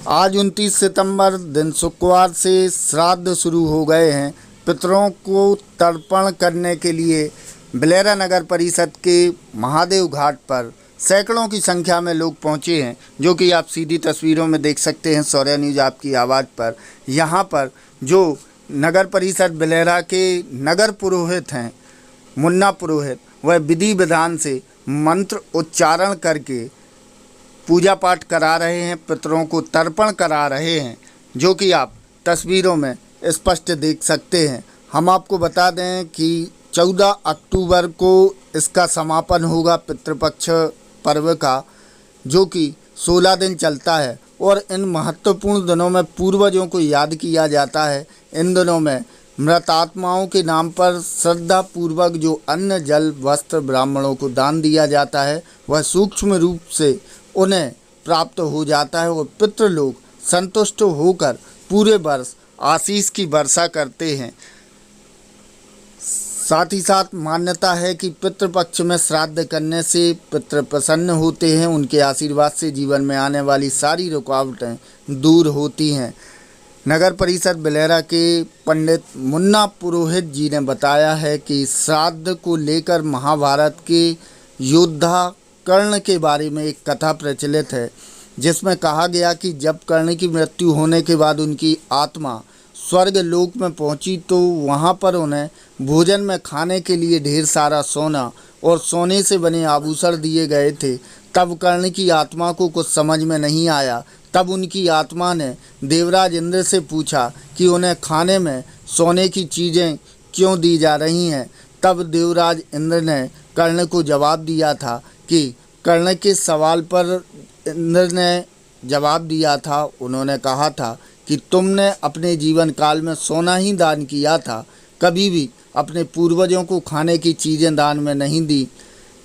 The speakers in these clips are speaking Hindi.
आज 29 सितंबर दिन शुक्रवार से श्राद्ध शुरू हो गए हैं। पितरों को तर्पण करने के लिए बिलेरा नगर परिषद के महादेव घाट पर सैकड़ों की संख्या में लोग पहुंचे हैं, जो कि आप सीधी तस्वीरों में देख सकते हैं। शौर्य न्यूज़ आपकी आवाज़ पर यहां पर जो नगर परिषद बिलेरा के नगर पुरोहित हैं, मुन्ना पुरोहित, वह विधि विधान से मंत्र उच्चारण करके पूजा पाठ करा रहे हैं, पितरों को तर्पण करा रहे हैं, जो कि आप तस्वीरों में स्पष्ट देख सकते हैं। हम आपको बता दें कि 14 अक्टूबर को इसका समापन होगा पितृपक्ष पर्व का, जो कि 16 दिन चलता है और इन महत्वपूर्ण दिनों में पूर्वजों को याद किया जाता है। इन दिनों में मृत आत्माओं के नाम पर श्रद्धापूर्वक जो अन्न, जल, वस्त्र ब्राह्मणों को दान दिया जाता है, वह सूक्ष्म रूप से उन्हें प्राप्त हो जाता है और पितृ लोग संतुष्ट होकर पूरे वर्ष आशीष की वर्षा करते हैं। साथ ही साथ मान्यता है कि पितृपक्ष में श्राद्ध करने से पितृ प्रसन्न होते हैं, उनके आशीर्वाद से जीवन में आने वाली सारी रुकावटें दूर होती हैं। नगर परिषद बिलेरा के पंडित मुन्ना पुरोहित जी ने बताया है कि श्राद्ध को लेकर महाभारत के योद्धा कर्ण के बारे में एक कथा प्रचलित है, जिसमें कहा गया कि जब कर्ण की मृत्यु होने के बाद उनकी आत्मा स्वर्ग लोक में पहुंची तो वहां पर उन्हें भोजन में खाने के लिए ढेर सारा सोना और सोने से बने आभूषण दिए गए थे। तब कर्ण की आत्मा को कुछ समझ में नहीं आया। तब उनकी आत्मा ने देवराज इंद्र से पूछा कि उन्हें खाने में सोने की चीज़ें क्यों दी जा रही हैं। तब देवराज इंद्र ने कर्ण को जवाब दिया था कि कर्ण के सवाल पर इंद्र ने जवाब दिया था, उन्होंने कहा था कि तुमने अपने जीवन काल में सोना ही दान किया था, कभी भी अपने पूर्वजों को खाने की चीज़ें दान में नहीं दी,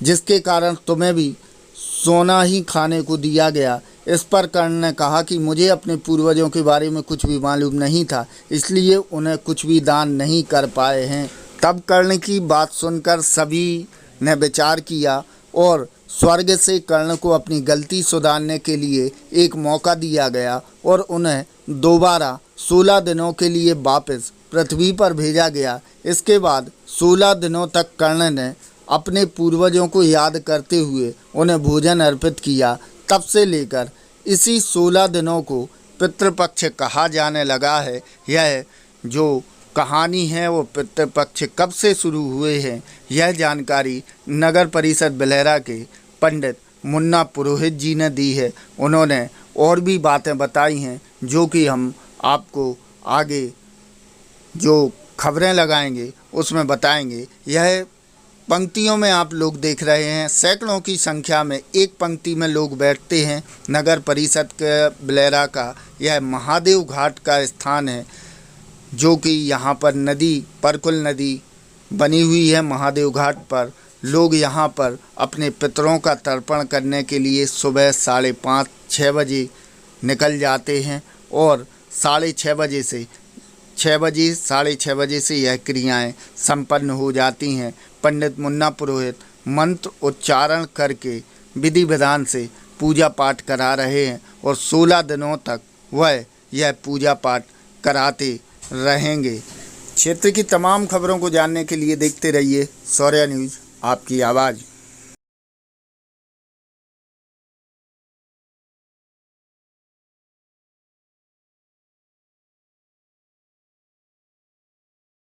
जिसके कारण तुम्हें भी सोना ही खाने को दिया गया। इस पर कर्ण ने कहा कि मुझे अपने पूर्वजों के बारे में कुछ भी मालूम नहीं था, इसलिए उन्हें कुछ भी दान नहीं कर पाए हैं। तब कर्ण की बात सुनकर सभी ने विचार किया और स्वर्ग से कर्ण को अपनी गलती सुधारने के लिए एक मौका दिया गया और उन्हें दोबारा 16 दिनों के लिए वापस पृथ्वी पर भेजा गया। इसके बाद 16 दिनों तक कर्ण ने अपने पूर्वजों को याद करते हुए उन्हें भोजन अर्पित किया। तब से लेकर इसी 16 दिनों को पितृपक्ष कहा जाने लगा है। यह जो कहानी है वो पितृपक्ष कब से शुरू हुए हैं, यह जानकारी नगर परिषद बिलेरा के पंडित मुन्ना पुरोहित जी ने दी है। उन्होंने और भी बातें बताई हैं, जो कि हम आपको आगे जो खबरें लगाएंगे उसमें बताएंगे। यह पंक्तियों में आप लोग देख रहे हैं, सैकड़ों की संख्या में एक पंक्ति में लोग बैठते हैं। नगर परिषद के बिलेरा का यह महादेव घाट का स्थान है, जो कि यहाँ पर नदी, परकुल नदी बनी हुई है। महादेव घाट पर लोग यहाँ पर अपने पितरों का तर्पण करने के लिए सुबह 5:30-6 बजे निकल जाते हैं और 6:30 बजे से 6:30 बजे से यह क्रियाएं संपन्न हो जाती हैं। पंडित मुन्ना पुरोहित मंत्र उच्चारण करके विधि विधान से पूजा पाठ करा रहे हैं और 16 दिनों तक वह यह पूजा पाठ कराते रहेंगे। क्षेत्र की तमाम खबरों को जानने के लिए देखते रहिए शौर्य न्यूज़, आपकी आवाज़।